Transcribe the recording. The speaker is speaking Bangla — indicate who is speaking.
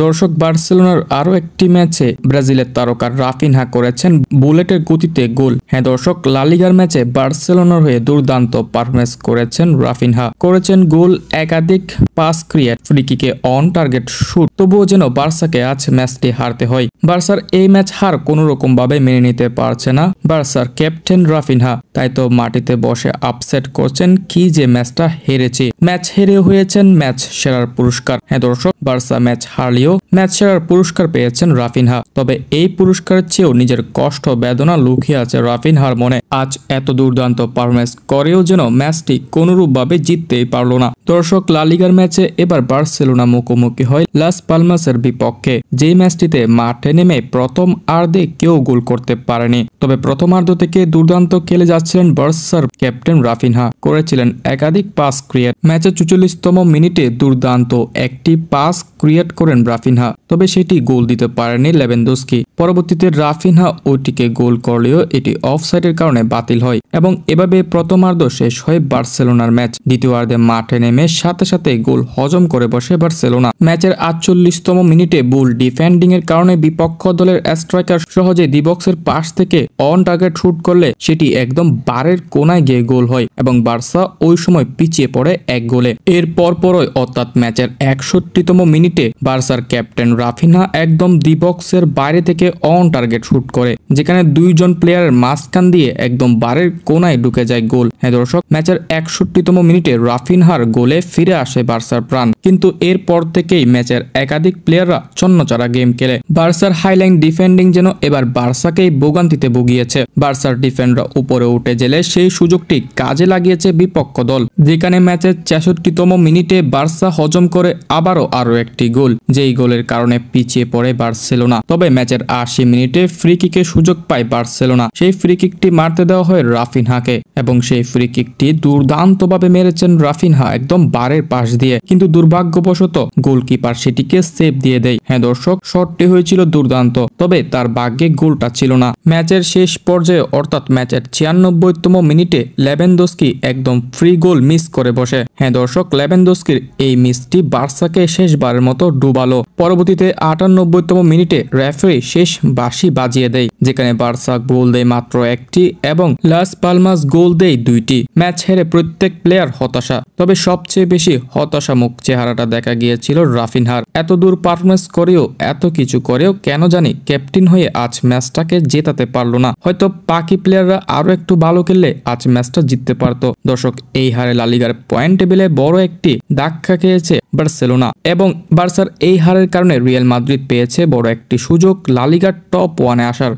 Speaker 1: দর্শক, বার্সেলোনার আরো একটি ম্যাচে ব্রাজিলের তারকা রাফিনহা করেছেন বুলেটের গতিতে গোল। হ্যাঁ দর্শক, লা লিগার ম্যাচে বার্সেলোনার হয়ে দুর্দান্ত পারফরম্যান্স করেছেন রাফিনহা। করেছেন গোল, একাধিক পাস ক্রিয়েট, ফ্রি কিকে অন টার্গেট শুট। তবুও যেন বার্সাকে আজ ম্যাচটি হারতে হয়। বার্সার এই ম্যাচ হার কোনো রকম ভাবে মেনে নিতে পারছে না বার্সার ক্যাপ্টেন রাফিনহা। তাই তো মাটিতে বসে আপসেট করছেন, কি যে ম্যাচটা হেরেছে। ম্যাচ হেরে হয়েছেন ম্যাচ সেরার পুরস্কার। হ্যাঁ দর্শক, বার্সা ম্যাচ হারলেও ম্যাচ সেরার পুরস্কার পেয়েছেন রাফিনহা। তবে এই পুরস্কারের চেয়েও নিজের কষ্ট বেদনা লুকিয়ে আছে রাফিনহার মনে। আজ এত দুর্দান্ত পারফরম্যান্স করেও যেন ম্যাচটি কোনরূপভাবে জিততেই পারল না। দর্শক, লা লিগার ম্যাচে এবার বার্সেলোনা মুখোমুখি হয় লাস পালমাসের বিপক্ষে। যেই ম্যাচটিতে মাঠে নেমে প্রথম আর্ধে কেউ গোল করতে পারেনি। তবে প্রথমার্ধ থেকে দুর্দান্ত খেলে যাচ্ছিলেন বার্সার ক্যাপ্টেন রাফিনহা। করেছিলেন একাধিক পাস ক্রিয়েট। ম্যাচের ৪৪তম মিনিটে দুর্দান্ত একটি পাস ক্রিয়েট করেন রাফিনহা, তবে সেটি গোল দিতে পারেনি লেভানডস্কি। পরবর্তীতে রাফিনহা ওইটিকে গোল করলেও এটি অফসাইডের কারণে বাতিল হয় এবং এভাবে প্রথমার্ধ শেষ হয় বার্সেলোনার ম্যাচ। দ্বিতীয়ার্ধে মাঠে নেমে সাথে সাথে গোল হজম করে বসে বার্সেলোনা। ম্যাচের ৪৮তম মিনিটে বুল ডিফেন্ডিং এর কারণে বিপক্ষ দলের স্ট্রাইকার সহজে ডিবক্সের পাশ থেকে অন টার্গেট শুট করলে সেটি একদম বারের কোনায় গিয়ে গোল হয় এবং বার্সা ওই সময় পিছিয়ে পড়ে এক গোলে। এর পরপরই অর্থাৎ ম্যাচের ৬১তম মিনিটে বার্সার ক্যাপ্টেন রাফিনহা একদম ডিবক্সের বাইরে থেকে অন টার্গেট শুট করে, যেখানে দুইজন প্লেয়ারের মাঝখান দিয়ে একদম বারের কোনায় ঢুকে যায় গোল। হ্যাঁ দর্শক, ম্যাচের ৬১তম মিনিটে রাফিনহার গোলে ফিরে আসে বার্সার প্রাণ। কিন্তু এরপর থেকেই ম্যাচের একাধিক প্লেয়াররা ছন্নছাড়া গেম খেলে। বার্সার হাইলাইন ডিফেন্ডিং যেন এবার বার্সাকেই ভোগান্তিতে ভুগিয়েছে। বার্সার ডিফেন্ডার উপরে উঠে গেলে সেই সুযোগটি কাজে লাগিয়েছে বিপক্ষ দল, যেখানে ম্যাচের ৬৬তম মিনিটে বার্সা হজম করে আরো একটি গোল, যেই গোলের কারণে পিছিয়ে পড়ে বার্সেলোনা। তবে ম্যাচের ৮০ মিনিটে ফ্রি কিকে সুযোগ পায় বার্সেলোনা। সেই ফ্রি কিকটি মারতে দেওয়া হয় রাফিনহাকে এবং সেই ফ্রি কিকটি দুর্দান্তভাবে মেরেছেন রাফিনহা একদম বারের পাশ দিয়ে, কিন্তু দুর্ভাগ্যবশত গোলকিপার সেটিকে সেভ দিয়ে দেয়। হ্যাঁ দর্শক, শটটি হয়েছিল দুর্দান্ত, তবে তার ভাগ্যে গোলটা ছিল না। ম্যাচের শেষ পর্যায়ে অর্থাৎ ম্যাচের ৯৬তম মিনিটে লেভানডস্কি একদম ফ্রি গোল মিস করে বসে। হ্যাঁ দর্শক, লেভানডস্কির এই মিসটি বার্সাকে শেষবারের মতো ডুবালো। পরবর্তীতে ৯৮তম মিনিটে রেফারি শেষ বাঁশি বাজিয়ে দেয়, যেখানে বার্সা গোল দেয় মাত্র একটি এবং লাস পালমাস গোল দেয় দুইটি। ম্যাচ হেরে প্রত্যেক প্লেয়ার হতাশা, তবে সবচেয়ে বেশি হতাশামুখ চেহারাটা দেখা গিয়েছিল রাফিনহার। এত দূর পারফরমেন্স করেও, এত কিছু করেও কেন জানি ক্যাপ্টেন হয়ে আজ ম্যাচটাকে জেতাতে পারলো না। হয়তো বাকি প্লেয়াররা আরো একটু ভালো খেললে আজ ম্যাচটা জিততে পারতো। দর্শক, এই হারে লা লিগার পয়েন্ট টেবিলে বড় একটি ধাক্কা খেয়েছে বার্সেলোনা এবং বার্সার এই হারের কারণে রিয়াল মাদ্রিদ পেয়েছে বড় একটি সুযোগ লা লিগার টপ 1-এ আসার।